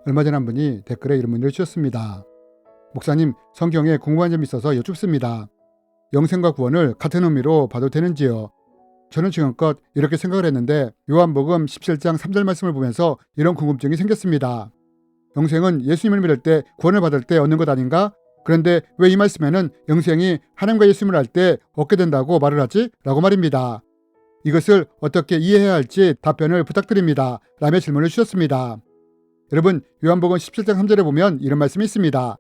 얼마 전 한 분이 댓글에 이런 문의를 주셨습니다. 목사님, 성경에 궁금한 점이 있어서 여쭙습니다. 영생과 구원을 같은 의미로 봐도 되는지요? 저는 지금껏 이렇게 생각을 했는데 요한복음 17장 3절 말씀을 보면서 이런 궁금증이 생겼습니다. 영생은 예수님을 믿을 때 구원을 받을 때 얻는 것 아닌가? 그런데 왜 이 말씀에는 영생이 하나님과 예수님을 알 때 얻게 된다고 말을 하지? 라고 말입니다. 이것을 어떻게 이해해야 할지 답변을 부탁드립니다. 라며 질문을 주셨습니다. 여러분, 요한복음 17장 3절에 보면 이런 말씀이 있습니다.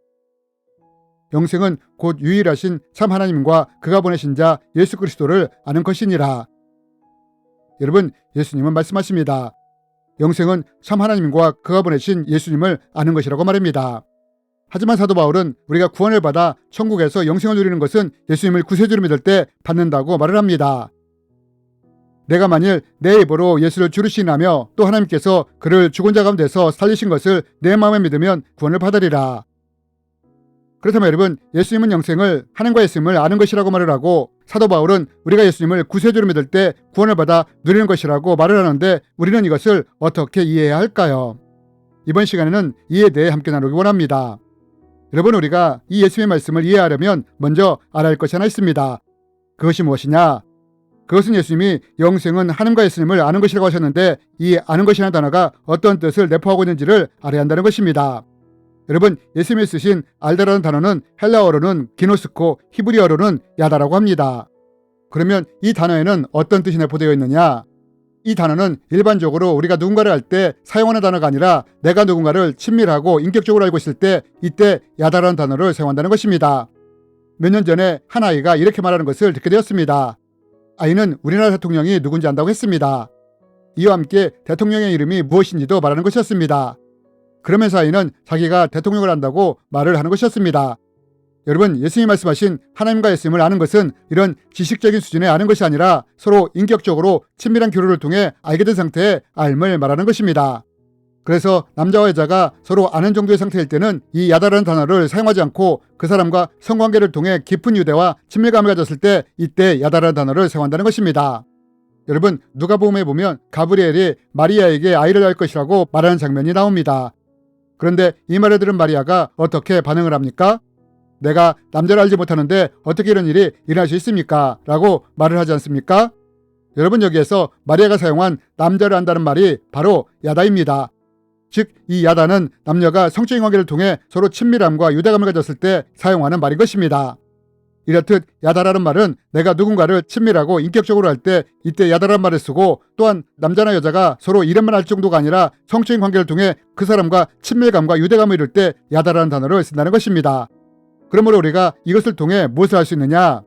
영생은 곧 유일하신 참 하나님과 그가 보내신 자 예수 그리스도를 아는 것이니라. 여러분, 예수님은 말씀하십니다. 영생은 참 하나님과 그가 보내신 예수님을 아는 것이라고 말합니다. 하지만 사도 바울은 우리가 구원을 받아 천국에서 영생을 누리는 것은 예수님을 구세주로 믿을 때 받는다고 말을 합니다. 내가 만일 내 입으로 예수를 주로 시인하며 또 하나님께서 그를 죽은 자 가운데서 살리신 것을 내 마음에 믿으면 구원을 받으리라. 그렇다면 여러분, 예수님은 영생을 하나님과 예수님을 아는 것이라고 말을 하고 사도 바울은 우리가 예수님을 구세주로 믿을 때 구원을 받아 누리는 것이라고 말을 하는데 우리는 이것을 어떻게 이해해야 할까요? 이번 시간에는 이에 대해 함께 나누기 원합니다. 여러분, 우리가 이 예수님의 말씀을 이해하려면 먼저 알아야 할 것이 하나 있습니다. 그것이 무엇이냐? 그것은 예수님이 영생은 하나님과 예수님을 아는 것이라고 하셨는데 이 아는 것이라는 단어가 어떤 뜻을 내포하고 있는지를 알아야 한다는 것입니다. 여러분, 예수님이 쓰신 알다라는 단어는 헬라어로는 기노스코, 히브리어로는 야다라고 합니다. 그러면 이 단어에는 어떤 뜻이 내포되어 있느냐? 이 단어는 일반적으로 우리가 누군가를 알 때 사용하는 단어가 아니라 내가 누군가를 친밀하고 인격적으로 알고 있을 때 이때 야다라는 단어를 사용한다는 것입니다. 몇 년 전에 한 아이가 이렇게 말하는 것을 듣게 되었습니다. 아이는 우리나라 대통령이 누군지 안다고 했습니다. 이와 함께 대통령의 이름이 무엇인지도 말하는 것이었습니다. 그러면서 아이는 자기가 대통령을 안다고 말을 하는 것이었습니다. 여러분, 예수님이 말씀하신 하나님과 예수님을 아는 것은 이런 지식적인 수준의 아는 것이 아니라 서로 인격적으로 친밀한 교류를 통해 알게 된 상태의 알을 말하는 것입니다. 그래서 남자와 여자가 서로 아는 정도의 상태일 때는 이 야다라는 단어를 사용하지 않고 그 사람과 성관계를 통해 깊은 유대와 친밀감을 가졌을 때 이때 야다라는 단어를 사용한다는 것입니다. 여러분, 누가복음에 보면 가브리엘이 마리아에게 아이를 낳을 것이라고 말하는 장면이 나옵니다. 그런데 이 말을 들은 마리아가 어떻게 반응을 합니까? 내가 남자를 알지 못하는데 어떻게 이런 일이 일어날 수 있습니까? 라고 말을 하지 않습니까? 여러분, 여기에서 마리아가 사용한 남자를 안다는 말이 바로 야다입니다. 즉, 이 야다는 남녀가 성적인 관계를 통해 서로 친밀함과 유대감을 가졌을 때 사용하는 말인 것입니다. 이렇듯 야다라는 말은 내가 누군가를 친밀하고 인격적으로 할 때 이때 야다라는 말을 쓰고 또한 남자나 여자가 서로 이름만 알 정도가 아니라 성적인 관계를 통해 그 사람과 친밀감과 유대감을 이룰 때 야다라는 단어를 쓴다는 것입니다. 그러므로 우리가 이것을 통해 무엇을 할 수 있느냐?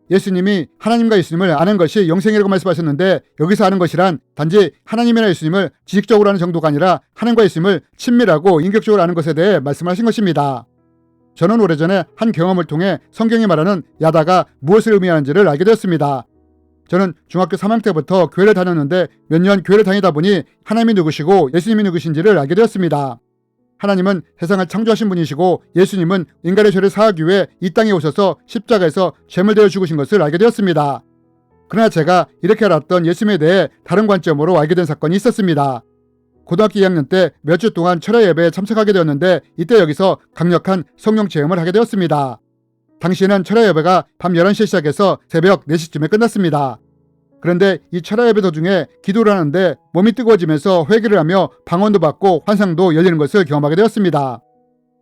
예수님이 하나님과 예수님을 아는 것이 영생이라고 말씀하셨는데 여기서 아는 것이란 단지 하나님이나 예수님을 지식적으로 아는 정도가 아니라 하나님과 예수님을 친밀하고 인격적으로 아는 것에 대해 말씀하신 것입니다. 저는 오래전에 한 경험을 통해 성경이 말하는 야다가 무엇을 의미하는지를 알게 되었습니다. 저는 중학교 3학년 때부터 교회를 다녔는데 몇 년 교회를 다니다 보니 하나님이 누구시고 예수님이 누구신지를 알게 되었습니다. 하나님은 세상을 창조하신 분이시고 예수님은 인간의 죄를 사하기 위해 이 땅에 오셔서 십자가에서 죄물 되어 죽으신 것을 알게 되었습니다. 그러나 제가 이렇게 알았던 예수님에 대해 다른 관점으로 알게 된 사건이 있었습니다. 고등학교 2학년 때 몇 주 동안 철야 예배에 참석하게 되었는데 이때 여기서 강력한 성령 체험을 하게 되었습니다. 당시에는 철야 예배가 밤 11시에 시작해서 새벽 4시쯤에 끝났습니다. 그런데 이 철야 예배 도중에 기도를 하는데 몸이 뜨거워지면서 회개를 하며 방언도 받고 환상도 열리는 것을 경험하게 되었습니다.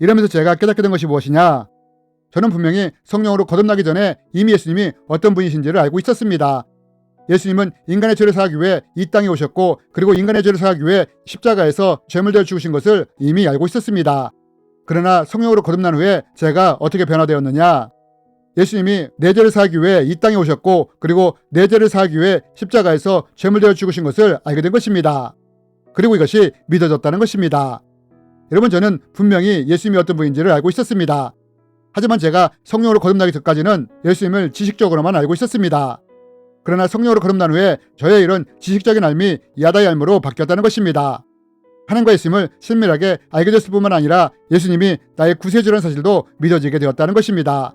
이러면서 제가 깨닫게 된 것이 무엇이냐? 저는 분명히 성령으로 거듭나기 전에 이미 예수님이 어떤 분이신지를 알고 있었습니다. 예수님은 인간의 죄를 사하기 위해 이 땅에 오셨고 그리고 인간의 죄를 사하기 위해 십자가에서 죄물 되어 죽으신 것을 이미 알고 있었습니다. 그러나 성령으로 거듭난 후에 제가 어떻게 변화되었느냐? 예수님이 내 죄를 사하기 위해 이 땅에 오셨고 그리고 내 죄를 사하기 위해 십자가에서 죄물 되어 죽으신 것을 알게 된 것입니다. 그리고 이것이 믿어졌다는 것입니다. 여러분, 저는 분명히 예수님이 어떤 분인지를 알고 있었습니다. 하지만 제가 성령으로 거듭나기 전까지는 예수님을 지식적으로만 알고 있었습니다. 그러나 성령으로 거듭난 후에 저의 이런 지식적인 알미 야다의 알무로 바뀌었다는 것입니다. 하나님과 예수님을 친밀하게 알게 됐을 뿐만 아니라 예수님이 나의 구세주라는 사실도 믿어지게 되었다는 것입니다.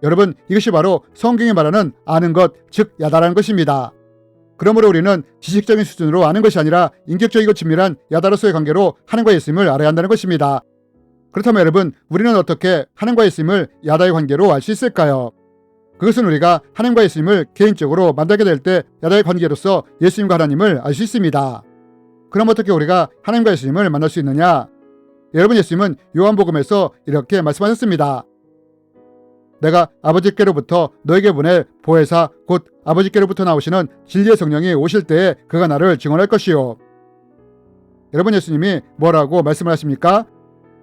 여러분, 이것이 바로 성경이 말하는 아는 것, 즉 야다라는 것입니다. 그러므로 우리는 지식적인 수준으로 아는 것이 아니라 인격적이고 친밀한 야다로서의 관계로 하나님과 예수님을 알아야 한다는 것입니다. 그렇다면 여러분, 우리는 어떻게 하나님과 예수님을 야다의 관계로 알 수 있을까요? 그것은 우리가 하나님과 예수님을 개인적으로 만나게 될 때 야다의 관계로서 예수님과 하나님을 알 수 있습니다. 그럼 어떻게 우리가 하나님과 예수님을 만날 수 있느냐? 여러분, 예수님은 요한복음에서 이렇게 말씀하셨습니다. 내가 아버지께로부터 너에게 보낼 보혜사 곧 아버지께로부터 나오시는 진리의 성령이 오실 때에 그가 나를 증언할 것이요. 여러분, 예수님이 뭐라고 말씀을 하십니까?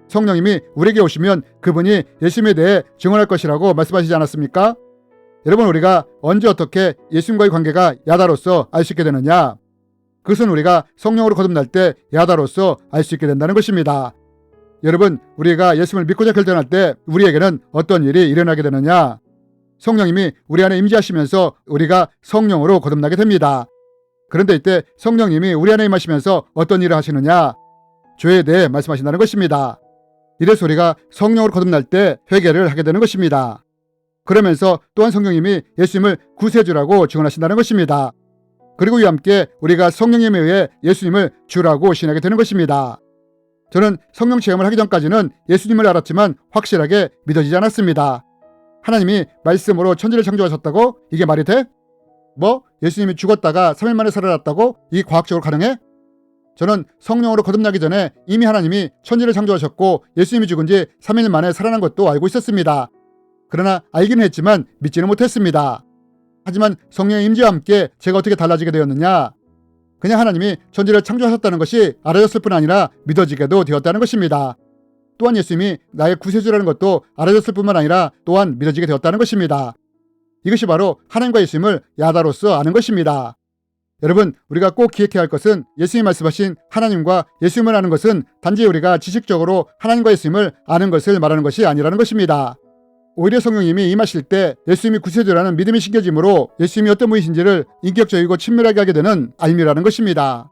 성령님이 우리에게 오시면 그분이 예수님에 대해 증언할 것이라고 말씀하시지 않았습니까? 여러분, 우리가 언제 어떻게 예수님과의 관계가 야다로서 알 수 있게 되느냐? 그것은 우리가 성령으로 거듭날 때 야다로서 알 수 있게 된다는 것입니다. 여러분, 우리가 예수님을 믿고자 결정할 때 우리에게는 어떤 일이 일어나게 되느냐? 성령님이 우리 안에 임재하시면서 우리가 성령으로 거듭나게 됩니다. 그런데 이때 성령님이 우리 안에 임하시면서 어떤 일을 하시느냐? 죄에 대해 말씀하신다는 것입니다. 이래서 우리가 성령으로 거듭날 때 회개를 하게 되는 것입니다. 그러면서 또한 성령님이 예수님을 구세주라고 증언하신다는 것입니다. 그리고 이와 함께 우리가 성령님에 의해 예수님을 주라고 신하게 되는 것입니다. 저는 성령 체험을 하기 전까지는 예수님을 알았지만 확실하게 믿어지지 않았습니다. 하나님이 말씀으로 천지를 창조하셨다고? 이게 말이 돼? 뭐? 예수님이 죽었다가 3일 만에 살아났다고? 이게 과학적으로 가능해? 저는 성령으로 거듭나기 전에 이미 하나님이 천지를 창조하셨고 예수님이 죽은 지 3일 만에 살아난 것도 알고 있었습니다. 그러나 알기는 했지만 믿지는 못했습니다. 하지만 성령의 임재와 함께 제가 어떻게 달라지게 되었느냐? 그냥 하나님이 천지를 창조하셨다는 것이 알아졌을 뿐 아니라 믿어지게도 되었다는 것입니다. 또한 예수님이 나의 구세주라는 것도 알아졌을 뿐만 아니라 또한 믿어지게 되었다는 것입니다. 이것이 바로 하나님과 예수님을 야다로서 아는 것입니다. 여러분, 우리가 꼭 기억해야 할 것은 예수님이 말씀하신 하나님과 예수님을 아는 것은 단지 우리가 지식적으로 하나님과 예수님을 아는 것을 말하는 것이 아니라는 것입니다. 오히려 성령님이 임하실 때 예수님이 구세주라는 믿음이 심겨지므로 예수님이 어떤 분이신지를 인격적이고 친밀하게 하게 되는 알미라는 것입니다.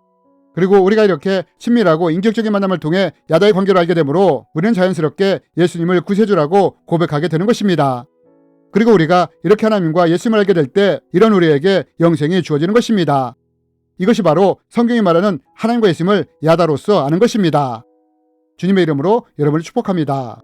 그리고 우리가 이렇게 친밀하고 인격적인 만남을 통해 야다의 관계를 알게 되므로 우리는 자연스럽게 예수님을 구세주라고 고백하게 되는 것입니다. 그리고 우리가 이렇게 하나님과 예수님을 알게 될 때 이런 우리에게 영생이 주어지는 것입니다. 이것이 바로 성경이 말하는 하나님과 예수님을 야다로서 아는 것입니다. 주님의 이름으로 여러분을 축복합니다.